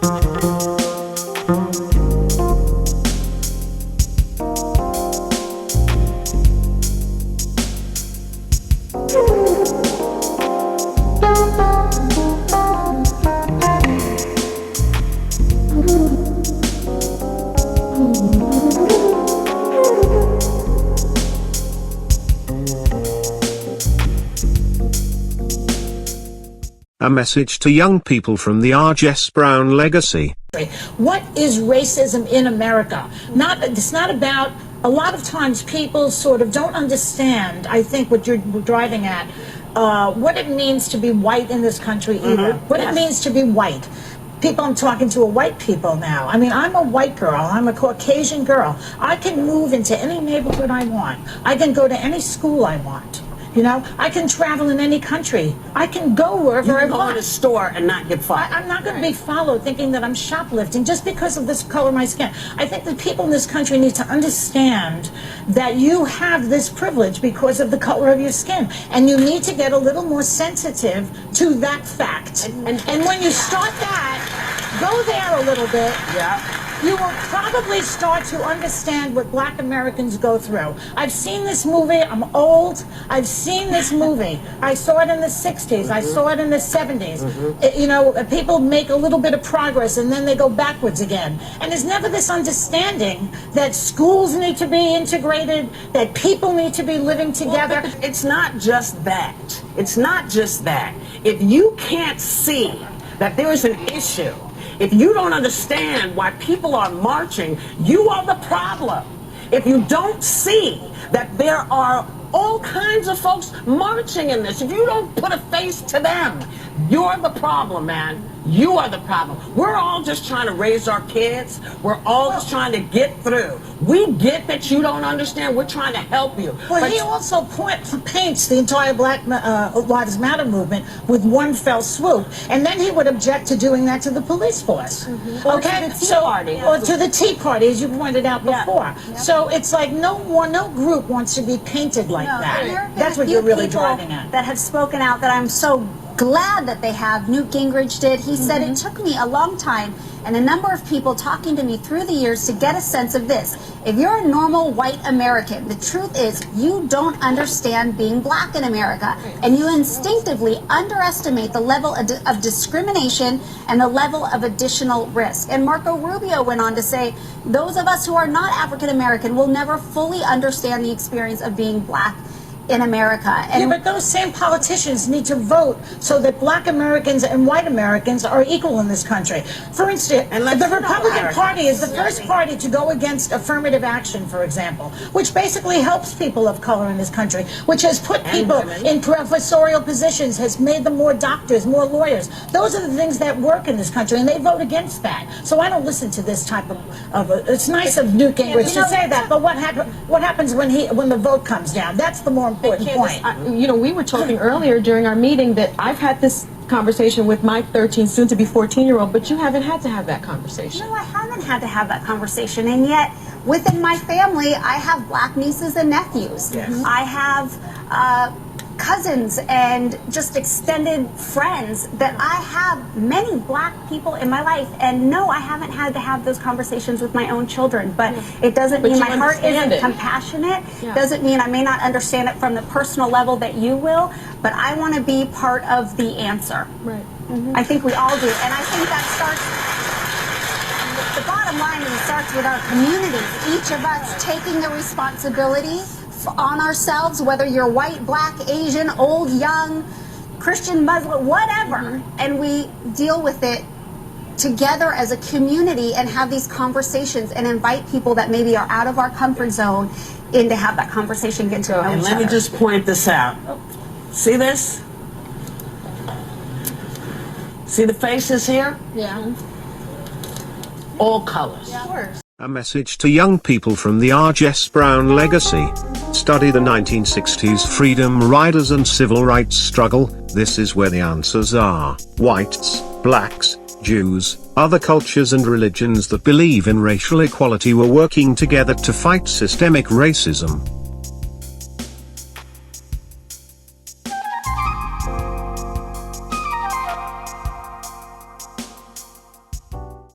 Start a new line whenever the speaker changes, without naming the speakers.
A message to young people from the Jess Brown Legacy.
What is racism in America? It's not about, a lot of times people sort of don't understand, I think, what you're driving at, what it means to be white in this country either. What it means to be white. I'm talking to a white people now. I mean, I'm a white girl. I'm a Caucasian girl. I can move into any neighborhood I want. I can go to any school I want. You know, I can travel in any country. I can go wherever I want.
You can go to the store and not get followed.
I'm not going to be followed thinking that I'm shoplifting just because of this color of my skin. I think that people in this country need to understand that you have this privilege because of the color of your skin. And you need to get a little more sensitive to that fact. And when you start that, go there a little bit.
Yeah.
You will probably start to understand what black Americans go through. I've seen this movie. I'm old. I've seen this movie. I saw it in the 60s. I saw it in the 70s. You know, people make a little bit of progress and then they go backwards again. And there's never this understanding that schools need to be integrated, that people need to be living together.
Well, it's not just that. It's not just that. If you can't see that there is an issue, if you don't understand why people are marching, you are the problem. If you don't see that there are all kinds of folks marching in this, if you don't put a face to them, you're the problem, man. You are the problem. We're all just trying to raise our kids. We're all just trying to get through. We get that you don't understand. We're trying to help you.
Well, but he also paints the entire Black Lives Matter movement with one fell swoop, and then he would object to doing that to the police force. Okay,
or to the Tea Party,
or to the Tea Party, as you pointed out before. So it's like no group wants to be painted like that. That's what you're really driving at.
That have spoken out that I'm so glad that they have. Newt Gingrich did. He said it took me a long time and a number of people talking to me through the years to get a sense of this. If you're a normal white American, the truth is you don't understand being black in America, and you instinctively underestimate the level of discrimination and the level of additional risk. And Marco Rubio went on to say, those of us who are not African American will never fully understand the experience of being black in America.
And but those same politicians need to vote so that black Americans and white Americans are equal in this country. For instance, the Republican Party is the first party to go against affirmative action, for example, which basically helps people of color in this country, which has put people in professorial positions, has made them more doctors, more lawyers. Those are the things that work in this country, and they vote against that. So I don't listen to this type of it's nice of Newt Gingrich to say that, but what happens when the vote comes down? That's the more important point.
You know, we were talking earlier during our meeting that I've had this conversation with my 13, soon to be 14-year-old, but you haven't had to have that conversation.
No, I haven't had to have that conversation, and yet within my family, I have black nieces and nephews.
Yes.
I have cousins and just extended friends that I have many black people in my life, and no, I haven't had to have those conversations with my own children, but it doesn't mean my heart isn't compassionate. Doesn't mean I may not understand it from the personal level that you will, but I want to be part of the answer.
Right.
I think we all do, and I think that starts, the bottom line is it starts with our communities, each of us taking the responsibility on ourselves, whether you're white, black, Asian, old, young, Christian, Muslim, whatever, and we deal with it together as a community and have these conversations and invite people that maybe are out of our comfort zone in to have that conversation, get to know each other.
And let me just point this out. See this? See the faces here?
Yeah.
All colors.
A message to young people from the Jess Brown Legacy. Study the 1960s freedom riders and civil rights struggle. This is where the answers are. Whites, blacks, Jews, other cultures and religions that believe in racial equality were working together to fight systemic racism.